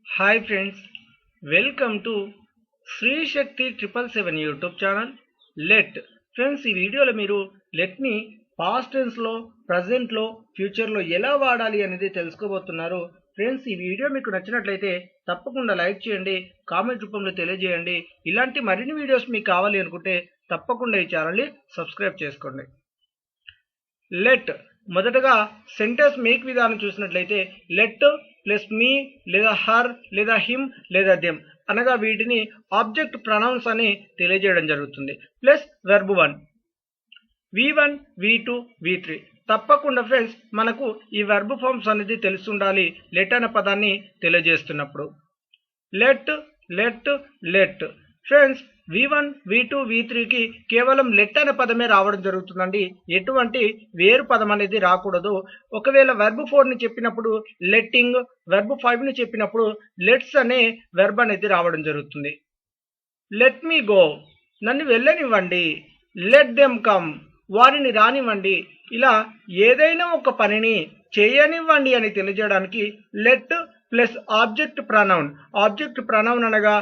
Hi friends, welcome to Shri Shakti 777 YouTube channel. Let friends, ఈ వీడియోలో మీరు లెట్ని పాస్ట్ టెన్స్లో, ప్రజెంట్లో, ఫ్యూచర్లో ఎలా వాడాలి అనేది తెలుసుకోబోతున్నారు. ఫ్రెండ్స్, ఈ వీడియో మీకు నచ్చినట్లయితే తప్పకుండా లైక్ చేయండి, కామెంట్ రూపంలో తెలియజేయండి. ఇలాంటి మరిన్ని వీడియోస్ మీకు కావాలి అనుకుంటే తప్పకుండా ఈ ఛానల్ని సబ్స్క్రైబ్ చేసుకోండి. లెట్ మొదటగా సెంటెన్స్ మేక్ విధానం చూసినట్లయితే లెట్ ప్లస్ మీ లేదా హర్ లేదా హిమ్ లేదా దెమ్ అనగా వీటిని ఆబ్జెక్ట్ ప్రొనౌన్స్ అని తెలియజేయడం జరుగుతుంది. Plus verb 1 V1 V2 V3. తప్పకుండా ఫ్రెండ్స్ మనకు ఈ వెర్బ్ ఫార్మ్స్ అనేది తెలిసి ఉండాలి లెట్ అనే పదాన్ని తెలియజేస్తున్నప్పుడు. Let let let friends, V1 V2 V3కి కేవలం లెట్ అనే పదమే రావడం జరుగుతుందండి. ఎటువంటి వేరు పదం అనేది రాకూడదు. ఒకవేళ వెర్బ్ 4ని చెప్పినప్పుడు లెట్టింగ్, వెర్బ్ 5ని చెప్పినప్పుడు లెట్స్ అనే వెర్బ్ అనేది రావడం జరుగుతుంది. లెట్ మీ గో, నన్ను వెళ్ళనివ్వండి. లెట్ దెమ్ కమ్, వారిని రానివ్వండి. ఇలా ఏదైనా ఒక పనిని చేయనివ్వండి అని తెలియజేయడానికి let plus object pronoun. Object pronoun అనగా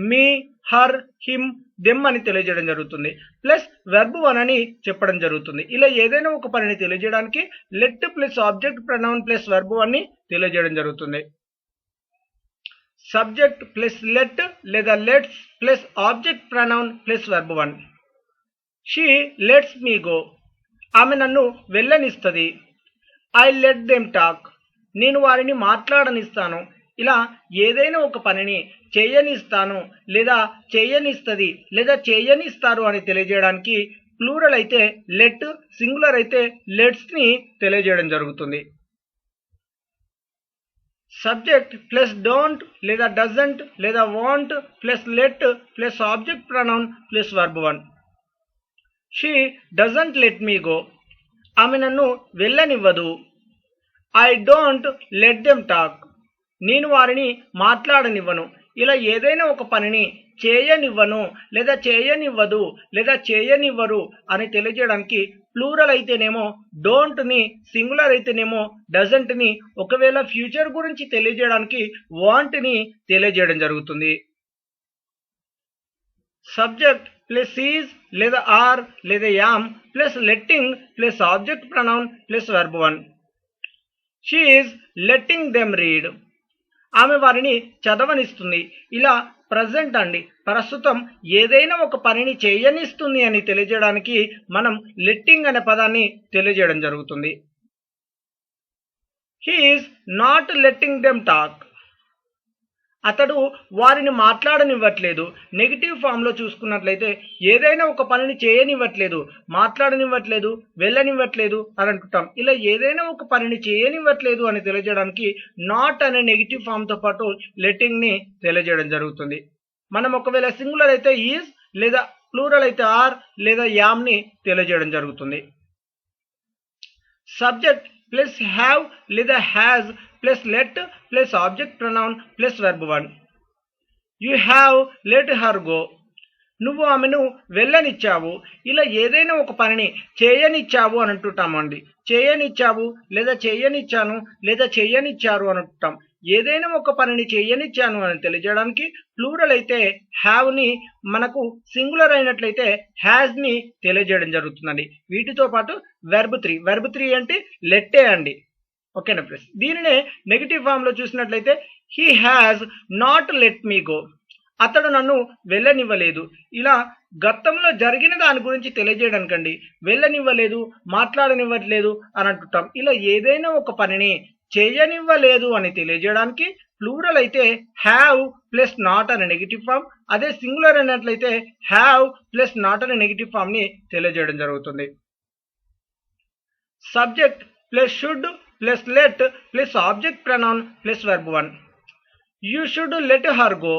మీ, హర్, హిమ్, దెమ్ అని తెలియజేయడం జరుగుతుంది. ప్లస్ వెర్బ్ 1 అని చెప్పడం జరుగుతుంది. ఇలా ఏదైనా ఒక పనిని తెలియజేయడానికి let plus object pronoun plus verb 1 ని తెలియజేయడం జరుగుతుంది. సబ్జెక్ట్ ప్లస్ లెట్ లేదా let's plus object pronoun plus verb 1. She let's me go, ఆమె నన్ను వెళ్ళనిస్తుంది. ఐ లెట్ దెమ్ టాక్, నేను వారిని మాట్లాడనిస్తాను. ఇలా ఏదైనా ఒక పనిని చేయనిస్తాను లేదా చేయనిస్తుంది లేదా చేయనిస్తారు అని తెలియజేయడానికి ప్లూరల్ అయితే లెట్, సింగులర్ అయితే లెట్స్ ని తెలియజేయడం జరుగుతుంది. సబ్జెక్ట్ ప్లస్ డోంట్ లేదా డజంట్ లేదా want plus let plus object pronoun plus verb 1. She doesn't let me go, ఆమె నన్ను వెళ్ళనివ్వదు. I don't let them talk, నేను వారిని మాట్లాడనివ్వను. ఇలా ఏదైనా ఒక పనిని చేయనివ్వను లేదా చేయనివ్వదు లేదా చేయనివ్వరు అని తెలియజేయడానికి ప్లూరల్ అయితేనేమో డోంట్ ని, సింగులర్ అయితేనేమో డజంట్ ని, ఒకవేళ ఫ్యూచర్ గురించి తెలియజేయడానికి వాంట్ ని తెలియజేయడం జరుగుతుంది. సబ్జెక్ట్ ప్లస్ ఈజ్ లేదా ఆర్ లేదా yam plus letting plus object pronoun plus verb 1. She is letting them read, ఆమె వారిని చదవనిస్తుంది. ఇలా ప్రజెంట్ అండి, ప్రస్తుతం ఏదైనా ఒక పనిని చేయనిస్తుంది అని తెలియజేయడానికి మనం లెట్టింగ్ అనే పదాన్ని తెలియజేయడం జరుగుతుంది. He is not letting them talk, అతడు వారిని మాట్లాడనివ్వట్లేదు. నెగిటివ్ ఫామ్లో చూసుకున్నట్లయితే ఏదైనా ఒక పనిని చేయనివ్వట్లేదు, మాట్లాడనివ్వట్లేదు, వెళ్ళనివ్వట్లేదు అని అంటుంటాం. ఇలా ఏదైనా ఒక పనిని చేయనివ్వట్లేదు అని తెలియజేయడానికి నాట్ అనే నెగిటివ్ ఫామ్తో పాటు లెట్టింగ్ ని తెలియజేయడం జరుగుతుంది. మనం ఒకవేళ సింగులర్ అయితే ఈజ్ లేదా ప్లూరల్ అయితే ఆర్ లేదా యామ్ ని తెలియజేయడం జరుగుతుంది. సబ్జెక్ట్ ప్లస్ హ్యావ్ లేదా has plus let plus object pronoun plus verb 1. You have let her go, నువ్వు ఆమెను వెళ్ళనిచ్చావు. ఇలా ఏదైనా ఒక పనిని చేయనిచ్చావు అని అంటుంటామండి. చేయనిచ్చావు లేదా చేయనిచ్చాను లేదా చేయనిచ్చారు అని అంటుంటాం. ఏదైనా ఒక పనిని చేయనిచ్చాను అని తెలియజేయడానికి ప్లూరల్ అయితే హ్యావ్ ని, మనకు సింగులర్ అయినట్లయితే హ్యాజ్ ని తెలియజేయడం జరుగుతుందండి. వీటితో పాటు వెర్బ్ 3. వెర్బ్ 3 అంటే లెట్టే అండి. ఓకేనా ఫ్రెండ్స్, దీనినే నెగిటివ్ ఫామ్ లో చూసినట్లయితే he has not let me go, అతడు నన్ను వెళ్ళనివ్వలేదు. ఇలా గతంలో జరిగిన దాని గురించి తెలియజేయడానికండి వెళ్ళనివ్వలేదు, మాట్లాడనివ్వట్లేదు అని అంటుంటాం. ఇలా ఏదైనా ఒక పనిని చేయనివ్వలేదు అని తెలియజేయడానికి ప్లూరల్ అయితే హ్యావ్ ప్లస్ నాట్ అనే నెగిటివ్ ఫామ్, అదే సింగులర్ అయినట్లయితే హ్యావ్ ప్లస్ నాట్ అనే నెగిటివ్ ఫామ్ ని తెలియజేయడం జరుగుతుంది. Subject plus should plus let plus object pronoun plus verb 1. You should let her go,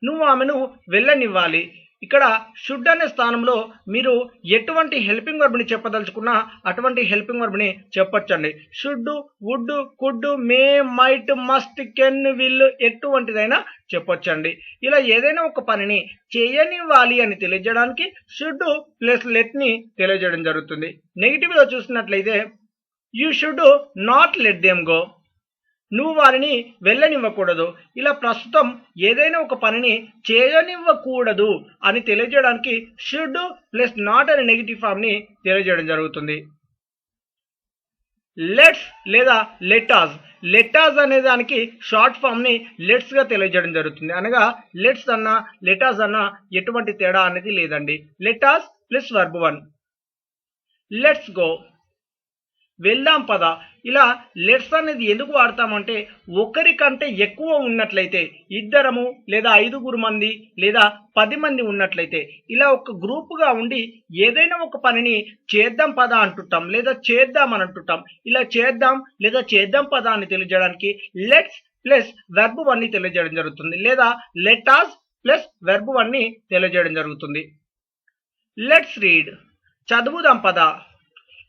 నువ్వు ఆమెను వెళ్ళనివ్వాలి. ఇక్కడ షుడ్ అనే స్థానంలో మీరు ఎటువంటి హెల్పింగ్ వర్బ్ని చెప్పదలుచుకున్నా అటువంటి హెల్పింగ్ వర్బ్ని చెప్పొచ్చండి. Should, would, could, may, might, must, can, will ఎటువంటిదైనా చెప్పొచ్చండి. ఇలా ఏదైనా ఒక పనిని చేయనివ్వాలి అని తెలియజేయడానికి షుడ్ ప్లస్ లెట్ ని తెలియజేయడం జరుగుతుంది. నెగిటివ్ గా చూసినట్లయితే you should not let them go, నువ్వు వారిని వెళ్ళనివ్వకూడదు. ఇలా ప్రస్తుతం ఏదైనా ఒక పనిని చేయనివ్వకూడదు అని తెలియజేయడానికి షుడ్ ప్లస్ నాట్ అనే నెగిటివ్ ఫామ్ ని తెలియజేయడం జరుగుతుంది. లెట్స్ లేదా లెటాస్ అనే దానికి షార్ట్ ఫామ్ ని లెట్స్ గా తెలియజేయడం జరుగుతుంది. అనగా లెట్స్ అన్నా లెటాస్ అన్నా ఎటువంటి తేడా అనేది లేదండి. లెటాస్ ప్లస్ వర్బ్ 1. లెట్స్ గో, వెళ్దాం పద. ఇలా లెట్స్ అనేది ఎందుకు వాడతామంటే ఒకరికంటే ఎక్కువ ఉన్నట్లయితే, ఇద్దరము లేదా 5 మంది లేదా 10 మంది ఉన్నట్లయితే ఇలా ఒక గ్రూపుగా ఉండి ఏదైనా ఒక పనిని చేద్దాం పద అంటుంటాం లేదా చేద్దాం అని అంటుంటాం. ఇలా చేద్దాం లేదా చేద్దాం పద అని తెలియజేయడానికి లెట్స్ ప్లస్ వెర్బ్ 1 ని తెలియజేయడం జరుగుతుంది లేదా లెటాస్ ప్లస్ వెర్బ్ 1 ని తెలియజేయడం జరుగుతుంది. లెట్స్ రీడ్, చదువుదాం పద.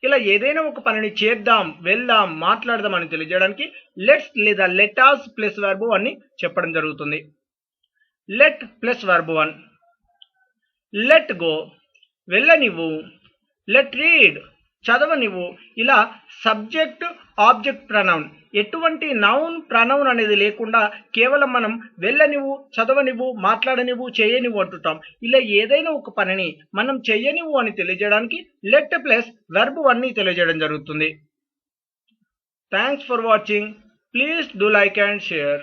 ఇలా ఏదైనా ఒక పనిని చేద్దాం, వెళ్దాం, మాట్లాడదాం అని తెలియజేయడానికి లెట్స్ లేదా లెటాస్ ప్లస్ వెర్బ్ 1 ని చెప్పడం జరుగుతుంది. Let plus verb 1. Let go, వెళ్ళనివ్వు. లెట్ రీడ్, చదవనివ్వు. ఇలా సబ్జెక్ట్ ఆబ్జెక్ట్ ప్రనౌన్, ఎటువంటి నౌన్ ప్రనౌన్ అనేది లేకుండా కేవలం మనం వెళ్ళనివ్వు, చదవనివ్వు, మాట్లాడనివ్వు, చేయనివ్వు అంటుంటాం. ఇలా ఏదైనా ఒక పనిని మనం చెయ్యనివ్వు అని తెలియజేయడానికి లెట్ ప్లస్ వెర్బ్ 1 ని తెలియజేయడం జరుగుతుంది. Thanks for watching. Please do like and share.